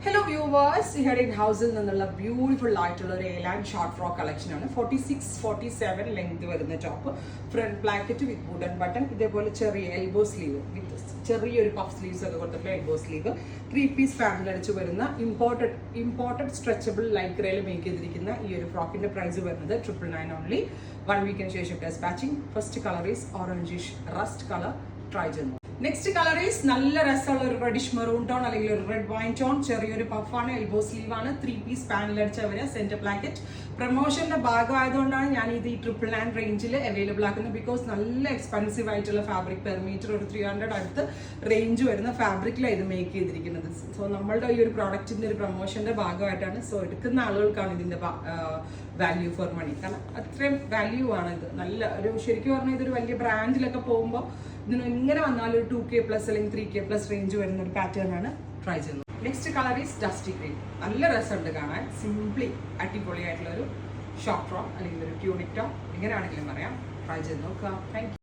Hello viewers, here in Houses നിന്നുള്ള beautiful ആയിട്ടുള്ള ഒരു എലാൻ ഷോർട്ട് ഫ്രോക്ക് കളക്ഷൻ ആണ്. 46-47 ലെങ്ത് വരുന്ന ടോപ്പ്, ഫ്രണ്ട് ബ്ലാക്കറ്റ് വിത്ത് വുഡൻ ബട്ടൺ, ഇതേപോലെ ചെറിയ എൽബോ സ്ലീവ് വിത്ത് ചെറിയൊരു പഫ് സ്ലീവ്സ് ഒക്കെ കൊടുത്തിട്ടുള്ള എൽബോ സ്ലീവ്, 3-piece പാനൽ അടിച്ച് വരുന്ന ഇമ്പോർട്ടഡ് സ്ട്രെച്ചബിൾ ലൈക്രയിൽ മേക്ക് ചെയ്തിരിക്കുന്ന ഈ ഒരു ഫ്രോക്കിന്റെ പ്രൈസ് വരുന്നത് 999 ഓൺലി. 1 വീക്കിന് ശേഷം despatching. First colour is orangish rest colour. Try ചെയ്യുന്നു. നെക്സ്റ്റ് കളർ ഈസ് നല്ല രസമുള്ള ഒരു റെഡിഷ് മെറൂൺ ടോൺ അല്ലെങ്കിൽ ഒരു റെഡ് വൈൻ ടോൺ, ചെറിയൊരു പഫാണ്, എൽബോ സ്ലീവ് ആണ്, 3-piece പാനൽ അടിച്ച വരിക, സെന്റർ ബ്ലാക്കറ്റ്. പ്രൊമോഷന്റെ ഭാഗമായതുകൊണ്ടാണ് ഞാൻ ഇത് ഈ 999 റേഞ്ചിൽ അവൈലബിൾ ആക്കുന്നത്. ബിക്കോസ് നല്ല എക്സ്പെൻസീവ് ആയിട്ടുള്ള ഫാബ്രിക്, പെർ മീറ്റർ ഒരു 300 അടുത്ത് റേഞ്ച് വരുന്ന ഫാബ്രിക്കിലാണ് ഇത് മേക്ക് ചെയ്തിരിക്കുന്നത്. സോ നമ്മളുടെ ഈ ഒരു പ്രോഡക്റ്റിന്റെ ഒരു പ്രൊമോഷന്റെ ഭാഗമായിട്ടാണ്. സോ എടുക്കുന്ന ആളുകൾക്കാണ് ഇതിന്റെ വാല്യൂ ഫോർ മണി. കാരണം അത്രയും വാല്യൂ ആണ് ഇത്. നല്ല ഒരു ശരിക്കും പറഞ്ഞാൽ ഇതൊരു വലിയ ബ്രാൻഡിലൊക്കെ പോകുമ്പോൾ ഇതിന് എങ്ങനെ വന്നാലും ഒരു 2K+ അല്ലെങ്കിൽ 3K+ റേഞ്ച് വരുന്ന ഒരു പാറ്റേൺ ആണ്. ട്രൈ ചെയ്യുന്നത്. Next colour is dusty green. നല്ല രസമുണ്ട് കാണാൻ. സിംപ്ലി അടിപൊളിയായിട്ടുള്ള ഒരു ഷോർട്ട് ഫ്രോക്ക് അല്ലെങ്കിൽ ഒരു ട്യൂണിക് ടോപ്പ്, എങ്ങനെയാണെങ്കിലും പറയാം. ട്രൈ ചെയ്ത് നോക്കുക. Thank you.